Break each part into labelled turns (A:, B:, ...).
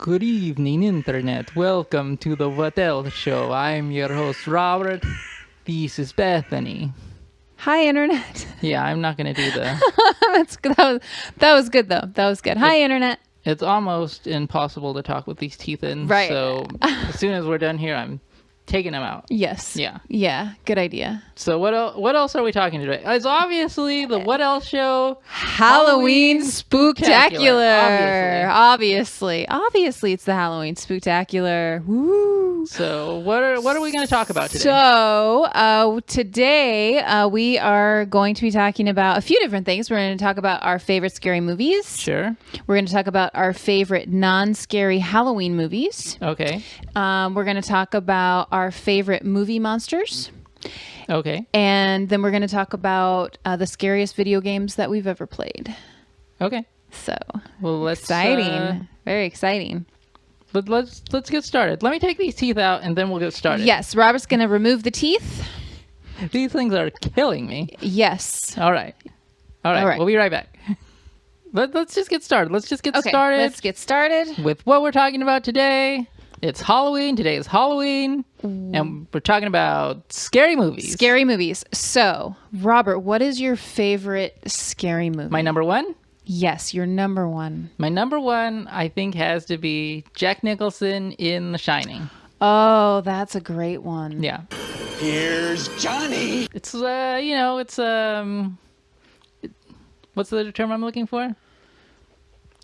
A: Good evening, Internet. Welcome to the What Else Show. I'm your host, Robert. This is Bethany.
B: Hi, Internet.
A: Yeah, I'm not going to do the...
B: That's good. That was good, though. That was good. Hi, Internet.
A: It's almost impossible to talk with these teeth in.
B: Right.
A: So as soon as we're done here, I'm taking them out.
B: Yes.
A: Yeah.
B: Yeah. Good idea.
A: So what else are we talking today? It's obviously the What Else Show.
B: Halloween Spooktacular.
A: Obviously.
B: Obviously, it's the Halloween Spooktacular. Woo.
A: So what are we going to talk about today?
B: So today we are going to be talking about a few different things. We're going to talk about our favorite scary movies.
A: Sure.
B: We're going to talk about our favorite non-scary Halloween movies.
A: Okay.
B: We're going to talk about our favorite movie monsters.
A: Okay.
B: And then we're going to talk about the scariest video games that we've ever played.
A: Okay.
B: So,
A: well, let's
B: exciting. Very exciting.
A: But let's get started. Let me take these teeth out and then we'll get started.
B: Yes, Robert's going to remove the teeth.
A: These things are killing me.
B: Yes.
A: All right. We'll be right back. Let's just get started. Let's get started.
B: Let's get started
A: with what we're talking about today. It's Halloween. Today is Halloween. And we're talking about scary movies.
B: Scary movies. So, Robert, what is your favorite scary movie?
A: My number one?
B: Yes, your number one.
A: My number one, I think, has to be Jack Nicholson in The Shining.
B: Oh, that's a great one.
A: Yeah.
C: Here's Johnny.
A: It's, what's the term I'm looking for?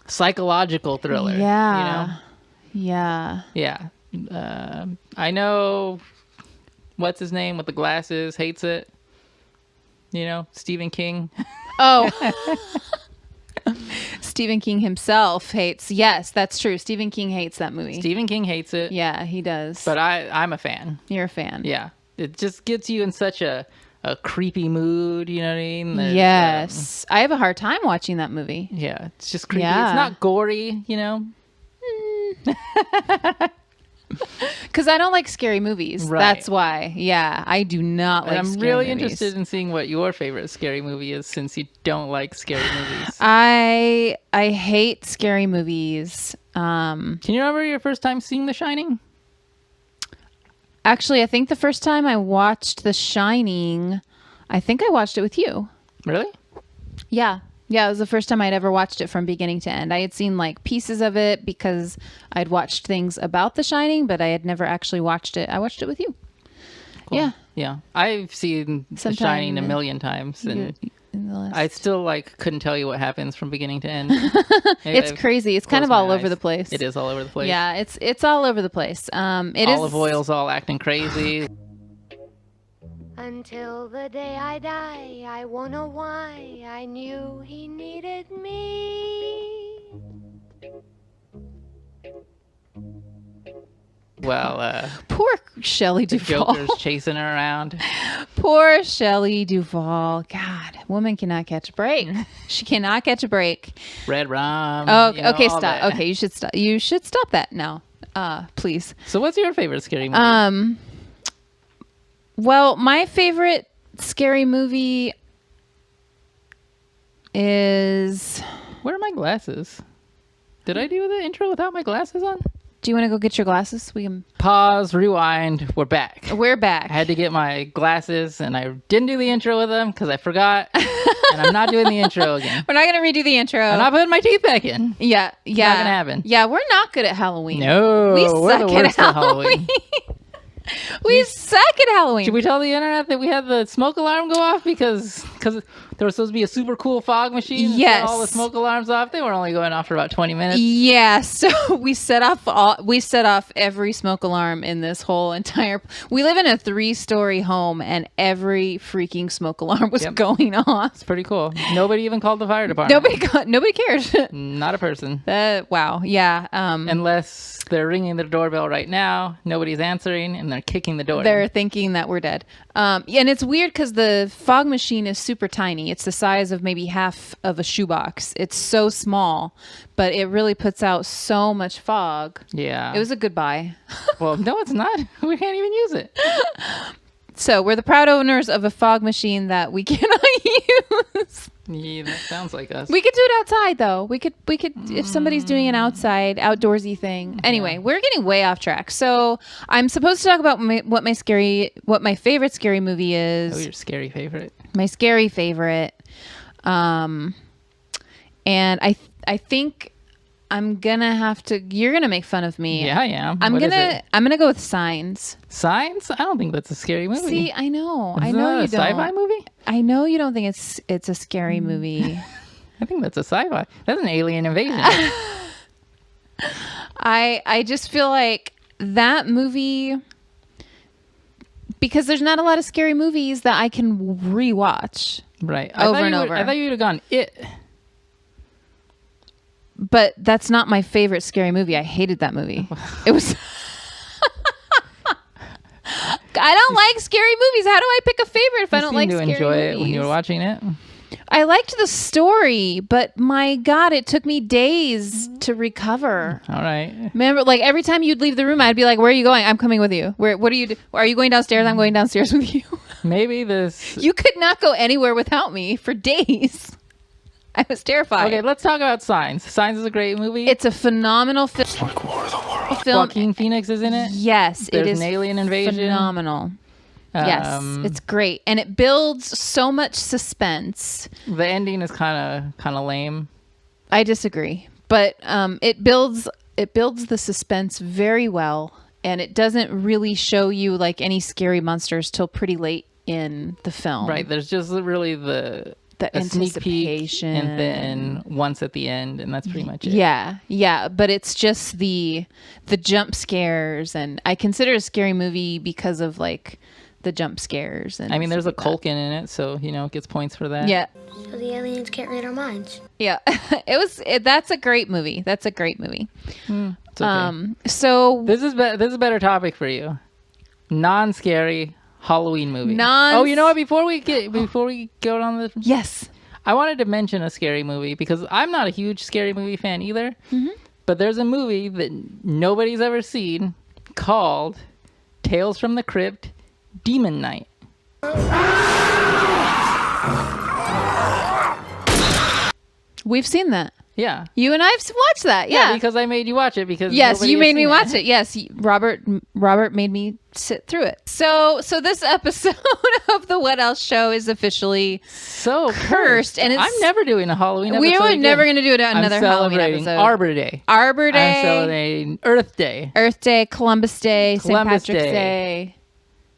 A: Psychological thriller.
B: Yeah.
A: You know?
B: Yeah.
A: Yeah. I know, what's his name with the glasses, hates it. You know, Stephen King.
B: Oh. Stephen King himself hates. Yes, that's true. Stephen King hates that movie.
A: Stephen King hates it.
B: Yeah, he does.
A: But I'm a fan.
B: You're a fan.
A: Yeah. It just gets you in such a creepy mood, you know what I mean?
B: Yes. I have a hard time watching that movie.
A: Yeah, it's just creepy.
B: Yeah.
A: It's not gory, you know?
B: Because I don't like scary movies.
A: Right.
B: That's why. Yeah, I do not like
A: I'm
B: scary
A: really
B: movies.
A: interested in seeing what your favorite scary movie is, since you don't like scary movies.
B: I hate scary movies.
A: Can you remember your first time seeing The Shining?
B: Actually, I think the first time I watched The Shining, I think I watched it with you.
A: Really?
B: Yeah. Yeah, it was the first time I'd ever watched it from beginning to end. I had seen like pieces of it because I'd watched things about The Shining, but I had never actually watched it. I watched it with you.
A: Cool.
B: Yeah.
A: Yeah. I've seen The Shining a million times, and I still couldn't tell you what happens from beginning to end.
B: It's crazy. It's kind of all over the place.
A: It is all over the place.
B: Yeah, it's all over the place.
A: Olive oil's all acting crazy.
D: Until the day I die, I won't know why I knew he needed me.
A: Well,
B: poor Shelley Duvall.
A: Joker's chasing her around.
B: Poor Shelley Duvall. God, woman cannot catch a break. She cannot catch a break.
A: Red rum.
B: Oh, okay,
A: all
B: stop.
A: that.
B: Okay, you should stop. You should stop that now, please.
A: So, what's your favorite scary movie?
B: Well, my favorite scary movie is...
A: Where are my glasses? Did I do the intro without my glasses on?
B: Do you want to go get your glasses? We can
A: pause, rewind. We're back.
B: We're back.
A: I had to get my glasses, and I didn't do the intro with them because I forgot. And I'm not doing the intro again.
B: We're not going to redo the intro.
A: I'm not putting my teeth back in.
B: Yeah.
A: Not gonna happen.
B: Yeah, we're not good at Halloween.
A: No,
B: we're the worst at Halloween. We suck at Halloween.
A: Should we tell the internet that we had the smoke alarm go off because there was supposed to be a super cool fog machine?
B: Yes.
A: All the smoke alarms off. They were only going off for about 20 minutes.
B: Yeah. So we set off every smoke alarm in this whole entire. We live in a 3-story home, and every freaking smoke alarm was going off.
A: It's pretty cool. Nobody even called the fire department.
B: Nobody cared.
A: Not a person.
B: Wow. Yeah.
A: Unless they're ringing the doorbell right now, nobody's answering, and they're kicking the door.
B: They're thinking that we're dead. And it's weird because the fog machine is super tiny. It's the size of maybe half of a shoebox. It's so small, but it really puts out so much fog.
A: Yeah.
B: It was a good buy.
A: Well, no, it's not. We can't even use it.
B: So we're the proud owners of a fog machine that we cannot use.
A: Yeah, that sounds like us.
B: We could do it outside though. We could if somebody's doing an outdoorsy thing. Anyway, we're getting way off track. So I'm supposed to talk about what my favorite scary movie is.
A: Oh, your scary favorite.
B: My scary favorite. And I think I'm gonna have to. You're gonna make fun of me.
A: Yeah, I am.
B: I'm
A: What is it?
B: gonna go with Signs.
A: Signs? I don't think that's a scary movie.
B: See, I know.
A: Isn't
B: I know
A: that
B: you
A: a
B: don't.
A: sci-fi movie?
B: I know you don't think it's a scary movie.
A: I think that's a sci-fi. That's an alien invasion.
B: I just feel like that movie, because there's not a lot of scary movies that I can rewatch.
A: Right.
B: Over and over.
A: I thought you would have gone It.
B: But that's not my favorite scary movie. I hated that movie. It was. I don't like scary movies. How do I pick a favorite if I don't like
A: to
B: scary
A: enjoy
B: movies?
A: it when you were watching it.
B: I liked the story, but my God, it took me days to recover.
A: All right.
B: Remember, like every time you'd leave the room, I'd be like, "Where are you going? I'm coming with you. What are you? Are you going downstairs? I'm going downstairs with you."
A: Maybe this.
B: You could not go anywhere without me for days. I was terrified.
A: Okay, let's talk about Signs. Signs is a great movie.
B: It's a phenomenal film.
A: Joaquin Phoenix is in it.
B: Yes,
A: There's
B: it is
A: an alien invasion.
B: phenomenal. Yes, it's great, and it builds so much suspense.
A: The ending is kind of lame.
B: I disagree, but it builds the suspense very well, and it doesn't really show you like any scary monsters till pretty late in the film.
A: Right. There's just really a sneak peek,
B: anticipation,
A: and then once at the end, and that's pretty much it.
B: Yeah, but it's just the jump scares, and I consider it a scary movie because of like the jump scares. And
A: I mean, there's a
B: stuff like
A: Culkin in it, so it gets points for that.
B: that. Yeah.
D: So the aliens can't read our minds.
B: Yeah, that's a great movie. That's a great movie.
A: It's okay.
B: So
A: This is a better topic for you. Non-scary Halloween movie. Oh, you know what? Before we go on the,
B: yes,
A: I wanted to mention a scary movie because I'm not a huge scary movie fan either.
B: Mm-hmm.
A: But there's a movie that nobody's ever seen called Tales from the Crypt: Demon Night.
B: we've seen that.
A: Yeah.
B: You and I've watched that. Yeah.
A: Because I made you watch it because
B: Yes,
A: nobody
B: you
A: has
B: made me
A: seen
B: watch it. Yes, Robert made me sit through it. So this episode of the What Else Show is officially
A: So
B: cursed, and it's,
A: I'm never doing a Halloween episode.
B: we are
A: again.
B: never going to do another
A: I'm
B: Halloween
A: celebrating
B: episode.
A: Arbor Day.
B: Arbor Day.
A: I'm celebrating Earth Day.
B: Earth Day, Columbus Day, St.
A: Columbus
B: Patrick's
A: Day.
B: Day.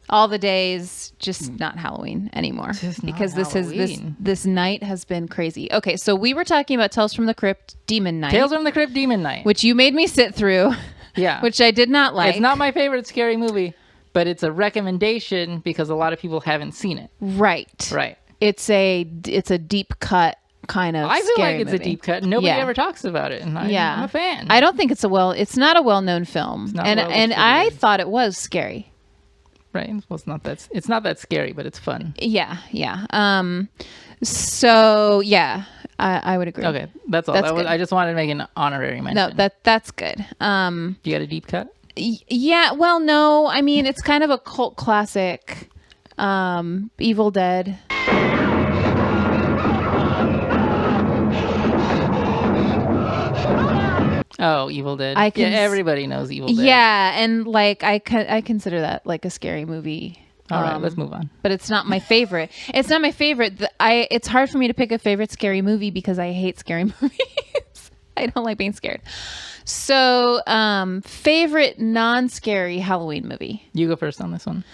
B: All the days, just not Halloween anymore.
A: Just not
B: because
A: Halloween.
B: this night has been crazy. Okay, so we were talking about Tales from the Crypt, Demon Night,
A: Tales from the Crypt: Demon Night.
B: which you made me sit through.
A: Yeah.
B: Which I did not like.
A: It's not my favorite scary movie, but it's a recommendation because a lot of people haven't seen it.
B: Right.
A: Right.
B: It's a deep cut kind of
A: I feel
B: scary
A: like it's
B: movie.
A: a deep cut. Nobody
B: Yeah.
A: ever talks about it, and I'm a fan.
B: I don't think it's not a well-known film.
A: not
B: And
A: well
B: I
A: distributed.
B: thought it was scary.
A: Right. Well, it's not that scary, but it's fun.
B: Yeah. So yeah, I would agree.
A: Okay, that's all.
B: That's good.
A: I just wanted to make an honorary mention.
B: No, that's good.
A: You got a deep cut?
B: Yeah, well, no. I mean, it's kind of a cult classic. Evil Dead.
A: Oh, Evil Dead.
B: Yeah,
A: everybody knows Evil Dead.
B: Yeah, and like I consider that like a scary movie.
A: All right, let's move on.
B: But it's not my favorite. It's not my favorite. It's hard for me to pick a favorite scary movie because I hate scary movies. I don't like being scared. So, favorite non-scary Halloween movie.
A: You go first on this one.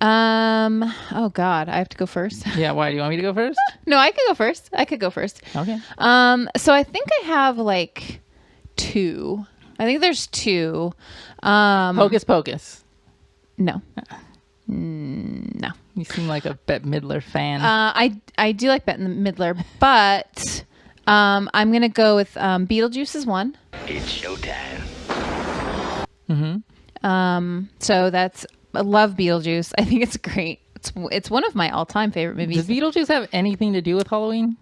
B: Oh God, I have to go first.
A: Yeah, why do you want me to go first?
B: No, I could go first.
A: Okay.
B: So I think I have like two. I think there's two.
A: Hocus Pocus.
B: No. No.
A: You seem like a Bette Midler fan.
B: I do like Bette Midler, but I'm gonna go with Beetlejuice is one.
C: It's showtime.
B: So I love Beetlejuice. I think it's great. It's one of my all-time favorite movies.
A: Does Beetlejuice have anything to do with Halloween?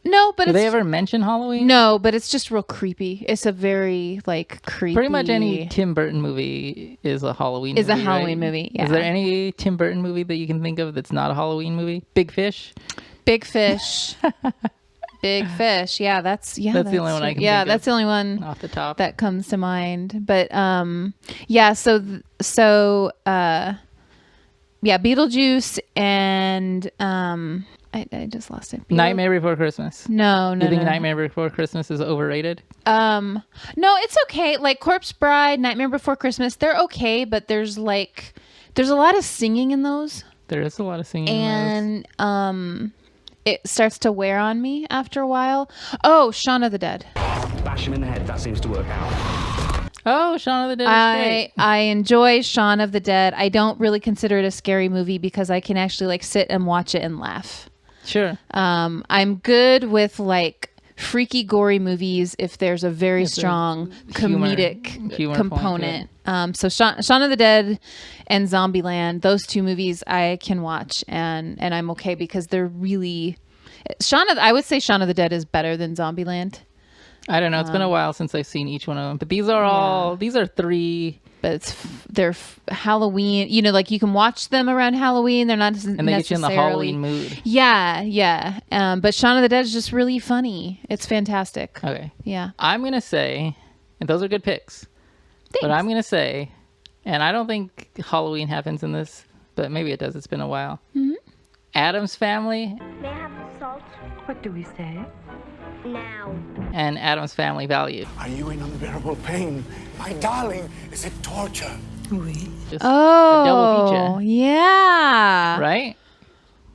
B: No, but
A: Do they ever mention Halloween?
B: No, but it's just real creepy. It's a very like creepy.
A: Pretty much any Tim Burton movie is a Halloween movie.
B: Is a Halloween
A: right?
B: movie. Yeah.
A: Is there any Tim Burton movie that you can think of that's not a Halloween movie? Big Fish?
B: Big Fish. Big Fish. Yeah, that's the only
A: one I can
B: Yeah,
A: think
B: that's
A: of
B: the only one
A: off the top.
B: that comes to mind. But yeah, yeah, Beetlejuice and I just lost it.
A: Nightmare Before Christmas.
B: No.
A: You think Nightmare Before Christmas is overrated?
B: No, it's okay. Like Corpse Bride, Nightmare Before Christmas, they're okay, but there's a lot of singing in those.
A: There is a lot of singing in those.
B: And it starts to wear on me after a while. Oh, Shaun of the Dead.
E: Bash him in the head. That seems to work out.
A: Oh, Shaun of the Dead is great.
B: I enjoy Shaun of the Dead. I don't really consider it a scary movie because I can actually like sit and watch it and laugh.
A: Sure.
B: I'm good with like freaky, gory movies if there's a very strong comedic
A: humor
B: component. So Shaun of the Dead and Zombieland, those two movies I can watch and I'm okay because they're really I would say Shaun of the Dead is better than Zombieland.
A: I don't know. It's been a while since I've seen each one of them, but these are three.
B: But they're Halloween. You know, like you can watch them around Halloween. They're not necessarily.
A: And they get you in the Halloween mood.
B: Yeah. But Shaun of the Dead is just really funny. It's fantastic.
A: Okay.
B: Yeah.
A: I'm gonna say, and those are good picks.
B: Thanks.
A: But I'm gonna say, and I don't think Halloween happens in this, but maybe it does. It's been a while. Mm-hmm. Addams Family.
D: May I have the salt?
F: What do we say?
D: Now.
A: And Addams Family Valued.
C: Are you in unbearable pain? My darling, is it torture?
F: Oui.
A: Just a double feature,
B: yeah.
A: right?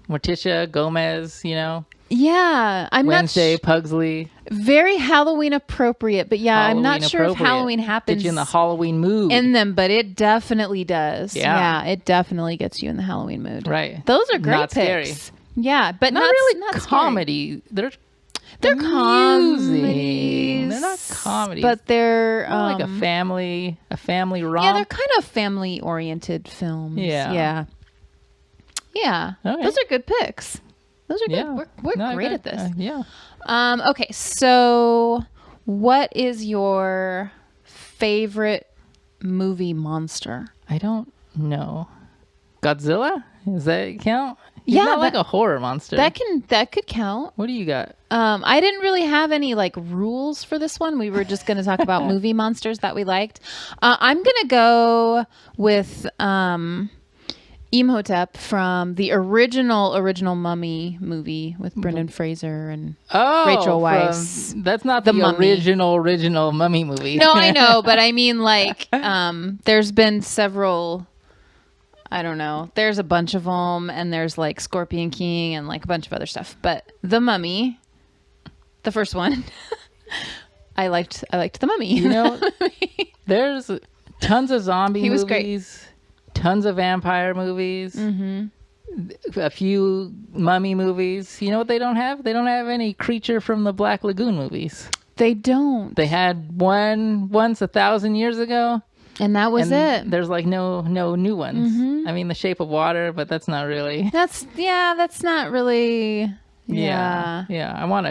A: Morticia, Gomez, you know,
B: Yeah. I'm
A: Wednesday,
B: not
A: Pugsley.
B: very Halloween appropriate, but yeah, I'm not sure if Halloween happens
A: Get you in the Halloween mood.
B: in them, but it definitely does.
A: Yeah.
B: It definitely gets you in the Halloween mood.
A: Right.
B: Those are great
A: Not
B: picks.
A: scary.
B: Yeah, but
A: not really
B: not scary.
A: comedy.
B: They're
A: amusing.
B: comedies.
A: They're not comedies.
B: But they're
A: More like a family romp.
B: yeah, they're kind of family oriented films.
A: Yeah.
B: Yeah.
A: Okay.
B: Those are good picks. Those are good.
A: Yeah.
B: We're
A: No,
B: great
A: okay.
B: at this.
A: Yeah.
B: Okay, so what is your favorite movie monster?
A: I don't know. Godzilla? Does that count? He's
B: Yeah,
A: not like
B: that-
A: a horror monster.
B: That could count.
A: What do you got?
B: I didn't really have any like rules for this one. We were just going to talk about movie monsters that we liked. I'm going to go with Imhotep from the original Mummy movie with Brendan Fraser and Rachel Weisz.
A: That's not
B: The
A: the
B: Mummy.
A: original Mummy movie.
B: No, I know, but I mean like there's been several. I don't know. There's a bunch of them, and there's like Scorpion King and like a bunch of other stuff. But The Mummy, the first one, I liked The Mummy.
A: You know, there's tons of zombie
B: He was
A: movies, tons of vampire movies, a few mummy movies. You know what they don't have? They don't have any Creature from the Black Lagoon movies.
B: They don't.
A: They had one once 1,000 years ago.
B: And that was
A: and
B: it.
A: There's like no new ones. I mean, The Shape of Water, but that's not really.
B: That's not really. Yeah.
A: Yeah. I want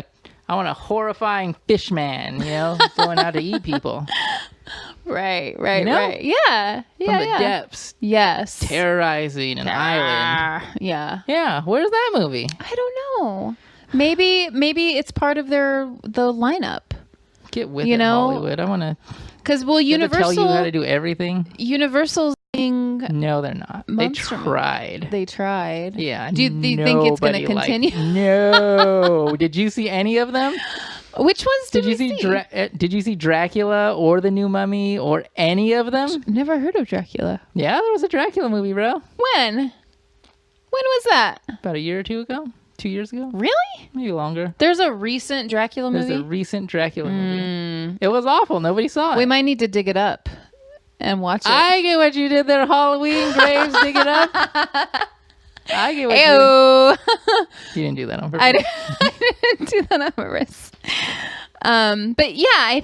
A: a horrifying fish man, you know, going out to eat people
B: Right.
A: You know?
B: Right. Yeah.
A: from
B: Yeah.
A: the
B: yeah.
A: depths,
B: Yes.
A: terrorizing an island.
B: Yeah.
A: Yeah, where's that movie?
B: I don't know. Maybe it's part of the lineup.
A: Get with
B: You
A: it,
B: know,
A: Hollywood. I want to
B: Because tell
A: tell you how to do everything.
B: Universal's being
A: No, they're not.
B: Monster
A: They tried.
B: They tried.
A: Yeah.
B: Do you think it's going to
A: nobody
B: continue?
A: No. Did you see any of them?
B: Which ones
A: Did you see Did you see Dracula or the new Mummy or any of them?
B: Never heard of Dracula.
A: Yeah, there was a Dracula movie, bro.
B: When? When was that?
A: About a year or two ago? 2 years ago?
B: Really?
A: Maybe longer.
B: There's a recent Dracula movie.
A: There's a recent Dracula movie. It was awful. Nobody saw it.
B: We might need to dig it up and watch it.
A: I get what you did there, Halloween Graves. Dig it up. I get what you
B: Ayo.
A: You didn't do that on purpose.
B: I didn't do that on purpose. But yeah,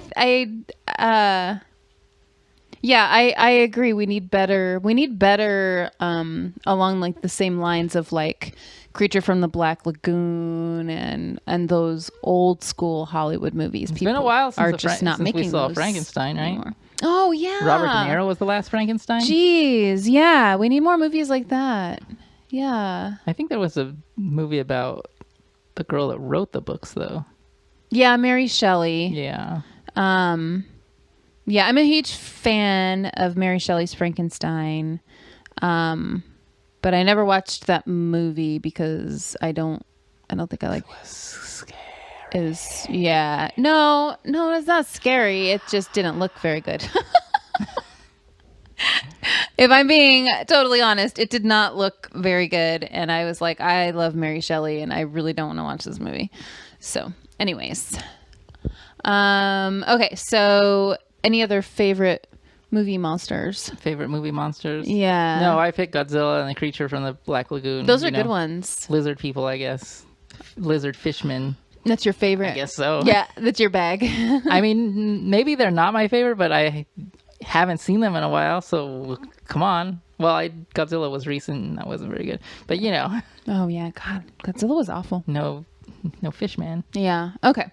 B: I agree. We need better along like the same lines of like Creature from the Black Lagoon and those old school Hollywood movies.
A: It's been a while since,
B: making
A: we saw
B: those
A: Frankenstein, right?
B: anymore. Oh yeah,
A: Robert De Niro was the last Frankenstein.
B: Jeez, yeah, we need more movies like that. Yeah,
A: I think there was a movie about the girl that wrote the books, though.
B: Yeah, Mary Shelley.
A: Yeah.
B: Yeah, I'm a huge fan of Mary Shelley's Frankenstein. But I never watched that movie because I don't think I like it. Was scary. Yeah. No, it's not scary. It just didn't look very good. If I'm being totally honest, it did not look very good. And I was like, I love Mary Shelley and I really don't want to watch this movie. So anyways. Okay. So any other favorite movie monsters?
A: Favorite movie monsters?
B: Yeah.
A: No, I picked Godzilla and the Creature from the Black Lagoon.
B: Those are good ones.
A: Lizard people, I guess. Lizard fishmen.
B: That's your favorite?
A: I guess so.
B: Yeah, that's your bag.
A: I mean, maybe they're not my favorite, but I haven't seen them in a while, so come on. Well, Godzilla was recent and that wasn't very good. But, you know.
B: Oh, yeah. God, Godzilla was awful.
A: No fish man.
B: Yeah. Okay.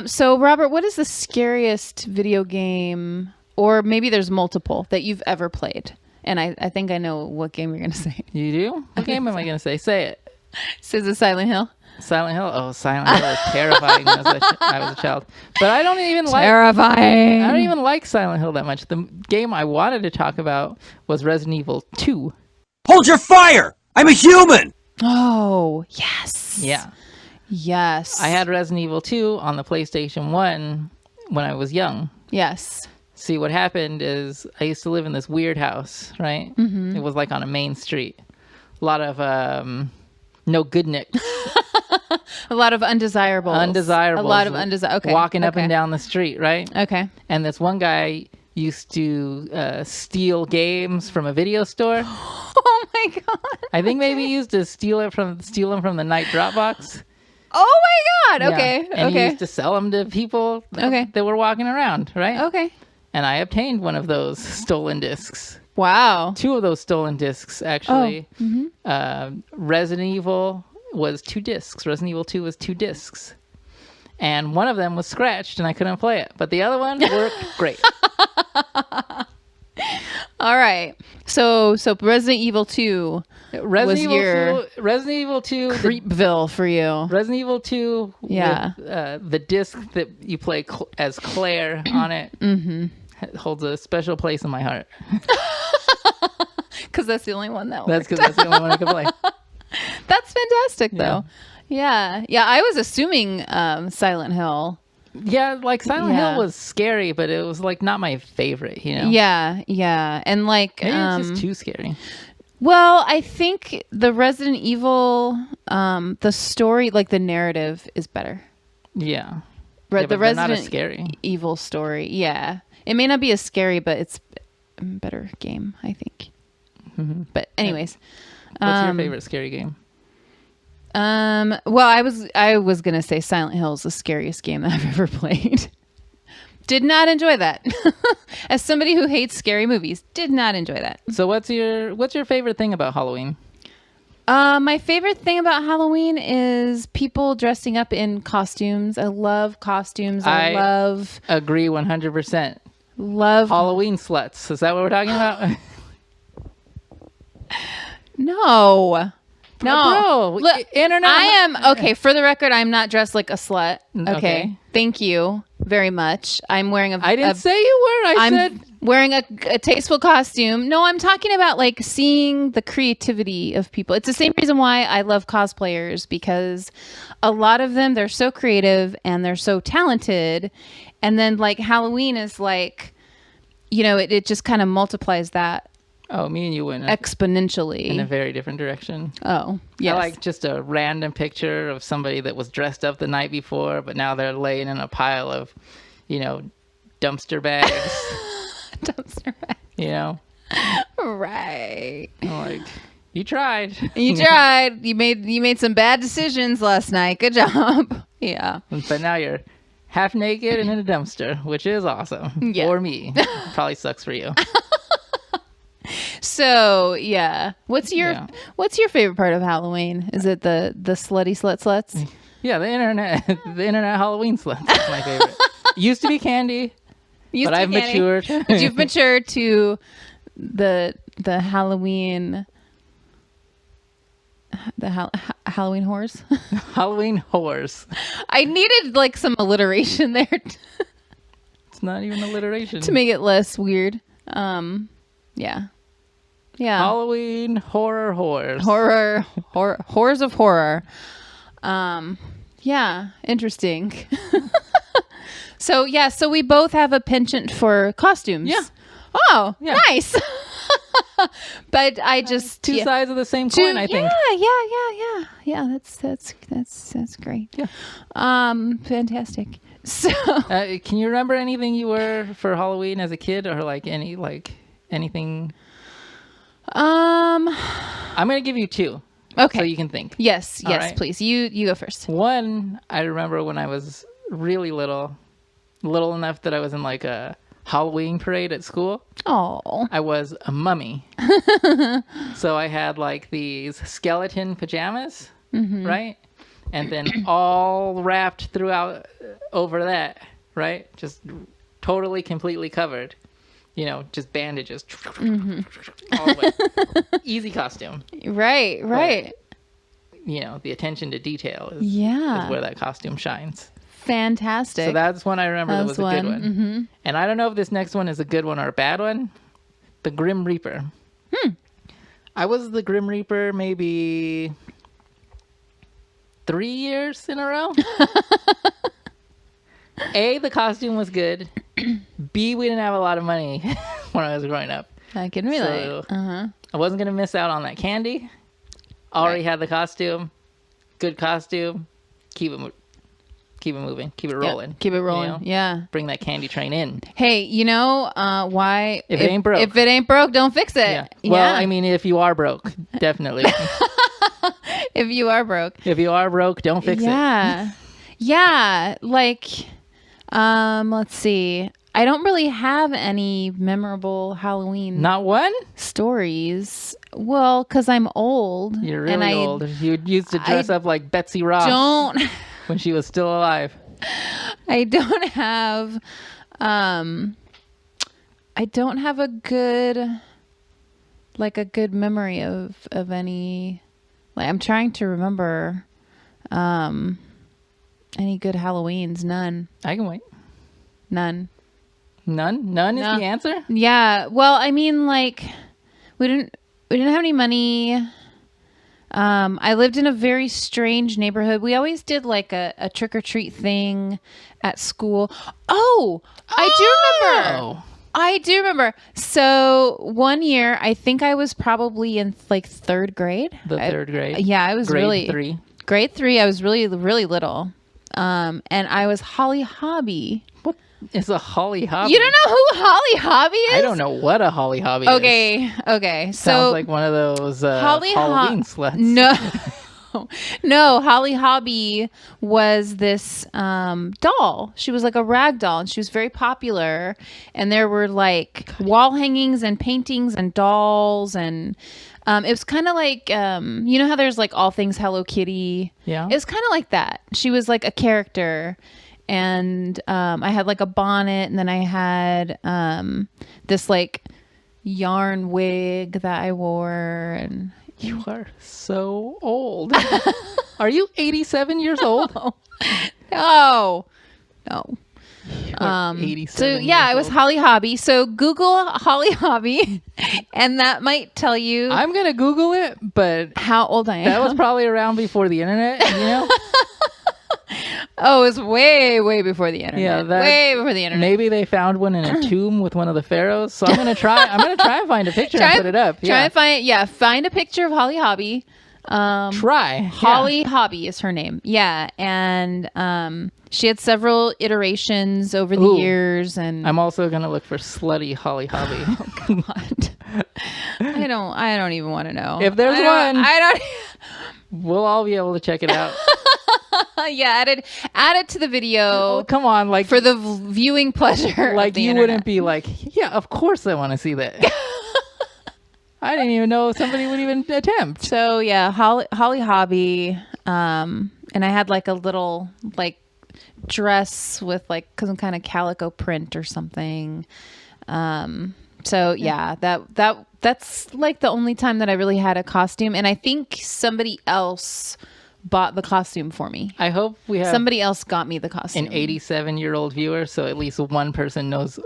B: So, Robert, what is the scariest video game, or maybe there's multiple, that you've ever played? And I think I know what game you're going to say.
A: You do? What game am I going to say? Say it.
B: Is it Silent Hill?
A: Silent Hill? Oh, Silent Hill is terrifying when I was a child. But I don't even
B: terrifying.
A: I don't even like Silent Hill that much. The game I wanted to talk about was Resident Evil 2.
F: Hold your fire! I'm a human!
B: Oh, yes.
A: Yeah.
B: Yes.
A: I had Resident Evil 2 on the PlayStation 1 when I was young.
B: Yes.
A: See, what happened is I used to live in this weird house, right? Mm-hmm. It was like on a main street. A lot of no good nicks.
B: A lot of undesirables.
A: Undesirables.
B: A lot of undesirables. Okay.
A: Walking up and down the street, right?
B: Okay.
A: And this one guy used to steal games from a video store.
B: Oh my god!
A: I think maybe he used to steal them from the night Dropbox.
B: Oh my god!
A: Yeah.
B: Okay.
A: And he used to sell them to people that were walking around, right?
B: Okay.
A: And I obtained one of those stolen discs.
B: Wow.
A: 2 of those stolen discs, actually.
B: Oh. Mm-hmm.
A: Resident Evil was 2 discs. Resident Evil 2 was 2 discs. And one of them was scratched and I couldn't play it. But the other one worked great.
B: All right. So Resident Evil 2
A: Resident Evil 2
B: Creepville for you.
A: Resident Evil 2
B: yeah.
A: with the disc that you play as Claire on it holds a special place in my heart.
B: Because that's the only one that
A: That's because that's the only one I can play.
B: That's fantastic, though. Yeah. I was assuming Silent Hill.
A: Yeah, like Silent Hill was scary, but it was like not my favorite, you know?
B: Yeah. And like...
A: Maybe it's just too scary.
B: Well, I think the Resident Evil, the story, like the narrative is better.
A: Yeah.
B: The Resident
A: not as scary.
B: Evil story, yeah. It may not be as scary, but it's a better game, I think. Mm-hmm. But anyways.
A: What's your favorite scary game?
B: Well, I was going to say Silent Hill is the scariest game that I've ever played. Did not enjoy that. As somebody who hates scary movies, did not enjoy that.
A: So what's your favorite thing about Halloween?
B: My favorite thing about Halloween is people dressing up in costumes. I love costumes. I
A: agree 100%.
B: Love
A: Halloween sluts. Is that what we're talking about?
B: No.
A: Bro,
B: look,
A: internet.
B: I am okay. For the record, I'm not dressed like a slut. Okay. Thank you very much. I'm wearing
A: I didn't say you were. I'm said
B: wearing a tasteful costume. No, I'm talking about like seeing the creativity of people. It's the same reason why I love cosplayers, because a lot of them, they're so creative and they're so talented. And then like Halloween is like, you know, it just kind of multiplies that.
A: Oh, me and you went
B: exponentially
A: in a very different direction.
B: Oh, yes.
A: I like just a random picture of somebody that was dressed up the night before, but now they're laying in a pile of, you know, dumpster bags.
B: Dumpster bags.
A: You know?
B: Right.
A: I'm like, you tried.
B: You tried. You made some bad decisions last night. Good job. Yeah.
A: But now you're half naked and in a dumpster, which is awesome.
B: Yeah.
A: For me. Probably sucks for you.
B: So yeah, what's your favorite part of Halloween? Is it the slutty sluts?
A: Yeah, the internet Halloween sluts is my favorite. Used to be candy, but I've matured.
B: But you've matured to the Halloween. Halloween whores.
A: Halloween whores.
B: I needed like some alliteration there
A: It's not even alliteration.
B: to make it less weird. Yeah.
A: Halloween horror whores.
B: Horrors of horror. Yeah, interesting. So we both have a penchant for costumes.
A: Yeah.
B: Oh,
A: Yeah.
B: nice. But I just
A: Two sides of the same coin, I think.
B: Yeah. That's great.
A: Yeah.
B: Fantastic. So
A: Can you remember anything you were for Halloween as a kid, or anything? I'm gonna give you two.
B: okay.
A: So you can think.
B: Yes,
A: All right.
B: please. You go first.
A: One, I remember when I was really little enough that I was in like a Halloween parade at school.
B: Oh.
A: I was a mummy. So I had like these skeleton pajamas, right? And then all wrapped throughout over that, right? Just totally, completely covered. Just bandages. All the way. Easy costume.
B: Right.
A: The attention to detail is where that costume shines.
B: Fantastic.
A: So that's one I remember that was a good one.
B: Mm-hmm.
A: And I don't know if this next one is a good one or a bad one. The Grim Reaper. I was the Grim Reaper maybe 3 years in a row. A, the costume was good. B, we didn't have a lot of money when I was growing up.
B: I can relate.
A: So I wasn't going to miss out on that candy. Already had the costume. Good costume. Keep it moving. Keep it rolling.
B: Keep it rolling. Yeah.
A: Bring that candy train in.
B: Hey, why?
A: If it ain't broke.
B: If it ain't broke, don't fix it.
A: Yeah. Well, I mean, if you are broke, definitely.
B: If you are broke.
A: If you are broke, don't fix it.
B: Yeah. Like, let's see. I don't really have any memorable Halloween
A: Not one?
B: stories. Well, because I'm old.
A: You're really old. You used to dress up like Betsy Ross when she was still alive.
B: I don't have a good memory of any. Like, I'm trying to remember any good Halloweens. None.
A: I can wait.
B: None
A: is the answer?
B: Yeah. Well, I mean, like, we didn't have any money. I lived in a very strange neighborhood. We always did like a trick or treat thing at school. Oh, I do remember. So one year, I think I was probably in like third grade.
A: Third grade.
B: Yeah, I was
A: grade 3.
B: Grade 3. I was really, really little. And I was Holly Hobby.
A: What is a Holly Hobby?
B: You don't know who Holly Hobby is?
A: I don't know what a Holly Hobby is.
B: Okay. So
A: sounds like one of those Halloween sluts.
B: No, Holly Hobby was this doll. She was like a rag doll, and she was very popular. And there were like wall hangings and paintings and dolls, and it was kind of like you know how there's like all things Hello Kitty.
A: Yeah,
B: it was kind of like that. She was like a character. And I had like a bonnet, and then I had this like yarn wig that I wore. And
A: you are so old. Are you 87 years old?
B: No.
A: You are 87
B: So yeah, I was
A: old.
B: Holly Hobby. So Google Holly Hobby, and that might tell you.
A: I'm gonna Google it, but
B: how old I am.
A: That was probably around before the internet, you know.
B: Oh, it's way before the internet.
A: Yeah,
B: way before the internet.
A: Maybe they found one in a tomb with one of the pharaohs. So I'm gonna try and find a picture and put it up.
B: Try and find a picture of Holly Hobby. Holly Hobby is her name. Yeah, and she had several iterations over the years. And
A: I'm also gonna look for slutty Holly Hobby.
B: Oh God, I don't even want to know.
A: If there's one,
B: I don't.
A: We'll all be able to check it out.
B: Yeah, add it to the video.
A: Oh, come on, like
B: for the viewing pleasure.
A: Like
B: of the
A: you
B: internet.
A: wouldn't be like, yeah, of course I want to see that. I didn't even know somebody would even attempt.
B: So yeah, Holly Hobby, and I had like a little like dress with like some kind of calico print or something. So yeah, that's like the only time that I really had a costume, and I think somebody else bought the costume for me.
A: I hope we have
B: Somebody else got me the costume.
A: an 87-year-old viewer, so at least one person knows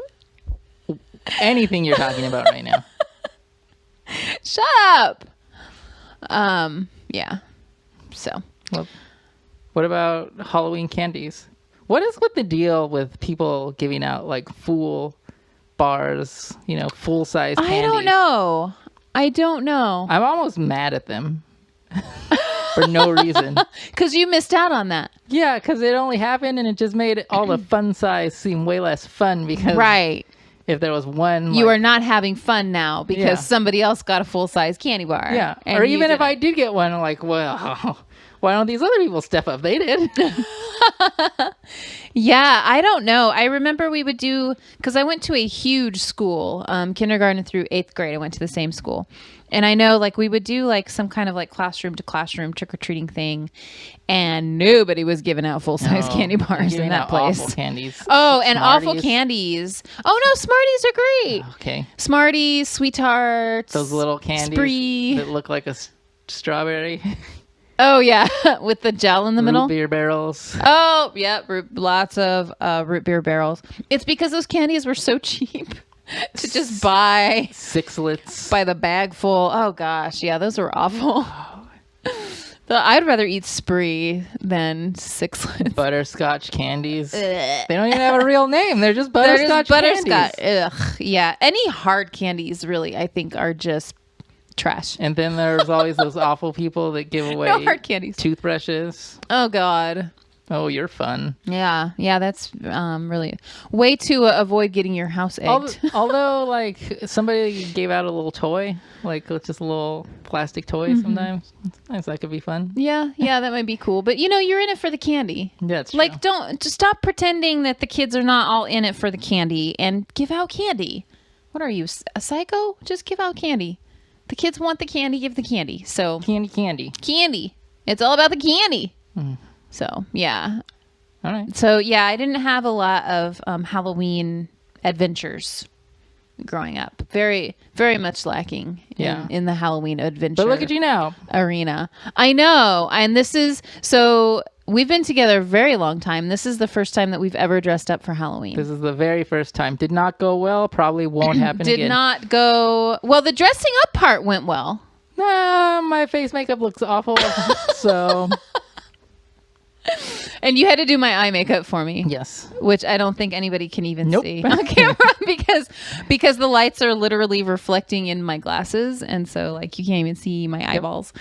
A: anything you're talking about right now.
B: Shut up. Yeah. So.
A: Well, what about Halloween candies? What is with the deal with people giving out like full bars, full size candies?
B: I don't know.
A: I'm almost mad at them for no reason.
B: Because you missed out on that.
A: Yeah, because it only happened and it just made all the fun size seem way less fun because
B: Right.
A: if there was one...
B: You are not having fun now because
A: Yeah.
B: somebody else got a full-size candy bar.
A: Yeah,
B: and
A: or
B: you
A: even if I
B: didn't.
A: did get one, I'm like, well, why don't these other people step up? They did.
B: Yeah, I don't know. I remember we would do, because I went to a huge school, kindergarten through 8th grade. I went to the same school. And I know like we would do like some kind of like classroom to classroom trick-or-treating thing. And nobody was giving out full-size candy bars in
A: Giving
B: that
A: out
B: place.
A: awful candies.
B: Oh, and awful
A: Smarties.
B: candies. Oh no, Smarties are great.
A: Okay.
B: Smarties, Sweethearts.
A: Those little candies
B: Spree.
A: that look like a strawberry.
B: Oh yeah, with the gel in the middle.
A: Root beer barrels.
B: Oh, yep, lots of root beer barrels. It's because those candies were so cheap to just buy
A: Sixlets.
B: by the bag full. Oh gosh, yeah, those were awful. I'd rather eat Spree than Sixlets.
A: Butterscotch candies. They don't even have a real name. They're just
B: They're
A: butterscotch
B: just butterscotch.
A: candies.
B: Ugh, yeah. Any hard candies, really, I think, are just trash.
A: And then there's always those awful people that give away
B: No hard candies.
A: toothbrushes.
B: Oh God.
A: Oh, you're fun.
B: Yeah, that's really way to avoid getting your house egged.
A: Although, like, somebody gave out a little toy, like just a little plastic toy sometimes. Sometimes that could be fun.
B: Yeah, that might be cool. But you're in it for the candy.
A: Yeah, it's
B: Like,
A: true.
B: don't just stop pretending that the kids are not all in it for the candy and give out candy. What are you, a psycho? Just give out candy. The kids want the candy, give the candy. So
A: Candy.
B: candy. It's all about the candy. So yeah.
A: All right.
B: So yeah, I didn't have a lot of Halloween adventures growing up. Very, very much lacking in the Halloween adventure.
A: But look at you now.
B: Arena. I know. And so we've been together a very long time. This is the first time that we've ever dressed up for Halloween.
A: This is the very first time. Did not go well. Probably won't happen
B: Did
A: again.
B: not go well. The dressing up part went well.
A: Nah, my face makeup looks awful. So,
B: And you had to do my eye makeup for me.
A: yes.
B: Which I don't think anybody can even
A: Nope.
B: see on camera because the lights are literally reflecting in my glasses, and so like you can't even see my eyeballs.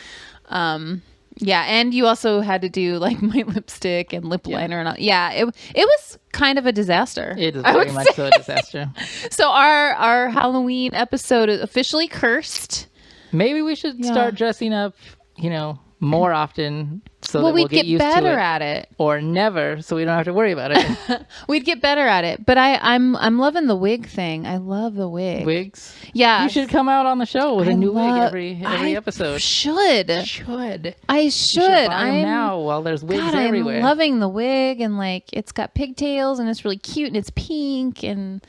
B: Yeah, and you also had to do like my lipstick and lip liner and all. Yeah, it was kind of a disaster.
A: It is
B: I
A: very
B: would
A: much
B: say.
A: so a disaster.
B: So our Halloween episode is officially cursed.
A: Maybe we should start dressing up, more often so that we'll
B: we'd
A: get
B: get
A: used
B: better
A: to it.
B: at it.
A: Or never, so we don't have to worry about it.
B: We'd get better at it. But I'm loving the wig thing. I love the wig.
A: Wigs.
B: Yeah.
A: You should come out on the show with a new wig every
B: I
A: episode.
B: Should.
A: I
B: I should.
A: buy 'em now while there's wigs
B: God,
A: everywhere.
B: I'm loving the wig, and like it's got pigtails and it's really cute and it's pink and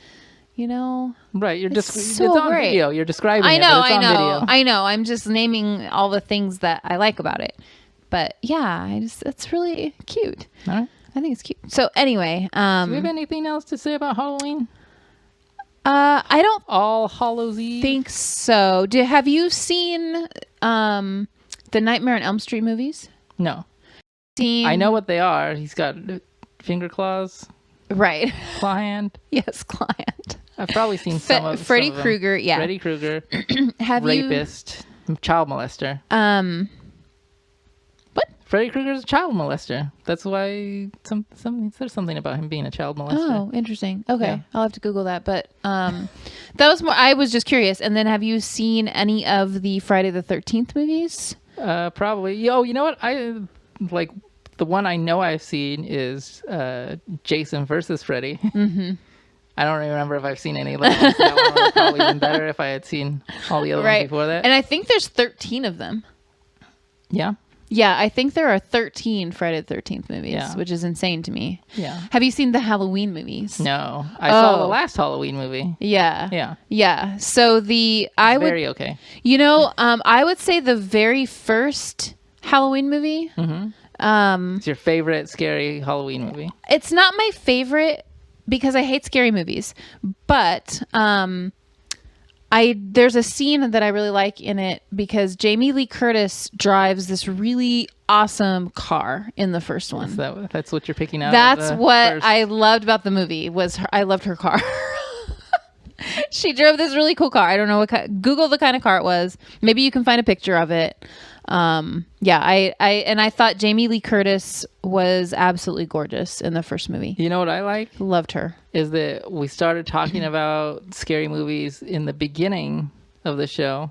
A: Right, you're
B: it's
A: just
B: so
A: it's on
B: great.
A: video. You're describing
B: I
A: it,
B: know,
A: but it's on video.
B: I know. I'm just naming all the things that I like about it. But yeah, it's really cute.
A: All right.
B: I think it's cute. So anyway,
A: Do we have anything else to say about Halloween?
B: I don't
A: All Hallows Eve?
B: think so. Have you seen the Nightmare on Elm Street movies?
A: No.
B: Seen?
A: I know what they are. He's got finger claws,
B: Right.
A: claw hand.
B: Yes, client.
A: I've probably seen some of
B: Freddy
A: some of them.
B: Krueger. Yeah.
A: Freddy Krueger,
B: Have
A: rapist, child molester.
B: you? What?
A: Freddy Krueger's a child molester. That's why there's something about him being a child molester.
B: Oh, interesting. Okay,
A: Yeah.
B: I'll have to Google that. But that was more. I was just curious. And then, have you seen any of the Friday the 13th movies?
A: Probably. Yo, you know what? I like the one I know I've seen is Jason versus Freddy. Mm-hmm. I don't remember if I've seen any of them. That one would probably been better if I had seen all the other ones before that.
B: And I think there's 13 of them.
A: Yeah.
B: Yeah, I think there are 13 Friday the 13th movies,
A: Yeah.
B: which is insane to me.
A: Yeah.
B: Have you seen the Halloween movies?
A: No. I saw the last Halloween movie.
B: Yeah.
A: Yeah.
B: Yeah. So
A: Very okay.
B: You know, I would say the very first Halloween movie.
A: It's your favorite scary Halloween movie.
B: It's not my favorite because I hate scary movies, but there's a scene that I really like in it because Jamie Lee Curtis drives this really awesome car in the first one.
A: That's what you're picking out.
B: That's what I loved about the movie I loved her car. She drove this really cool car. I don't know Google the kind of car it was. Maybe you can find a picture of it. I thought Jamie Lee Curtis was absolutely gorgeous in the first movie.
A: You know what I like?
B: Loved her.
A: Is that we started talking about scary movies in the beginning of the show,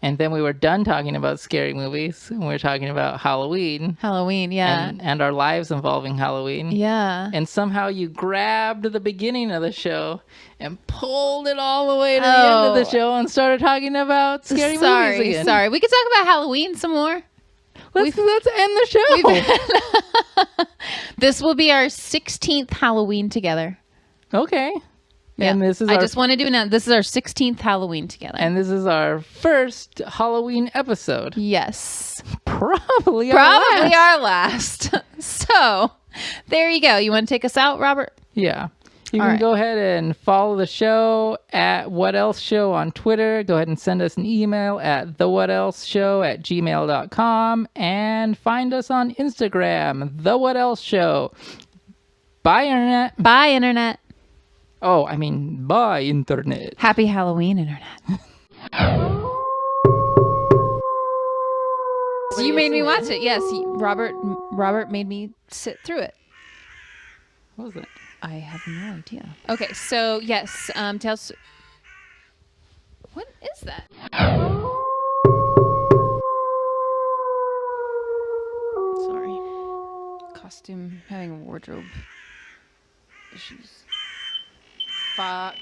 A: and then we were done talking about scary movies, and we were talking about Halloween.
B: Halloween, yeah.
A: And our lives involving Halloween.
B: Yeah.
A: And somehow you grabbed the beginning of the show and pulled it all the way to the end of the show and started talking about scary movies again.
B: Sorry. We could talk about Halloween some more.
A: Let's end the show.
B: This will be our 16th Halloween together.
A: Okay.
B: Yeah.
A: And this is
B: I just wanted to announce this is our 16th Halloween together.
A: And this is our first Halloween episode.
B: Yes.
A: Probably
B: our last. So, there you go. You want to take us out, Robert?
A: Yeah. You can go ahead and follow the show at What Else Show on Twitter. Go ahead and send us an email at thewhatelseshow@gmail.com and find us on Instagram, The What Else Show. Bye, Internet.
B: Bye, Internet.
A: Oh, I mean, bye, Internet.
B: Happy Halloween, Internet. So you made me watch it. Yes, Robert made me sit through it.
A: What was that?
B: I have no idea. Okay, so yes, tell us. What is that? Sorry. Costume, having wardrobe issues. Fuck.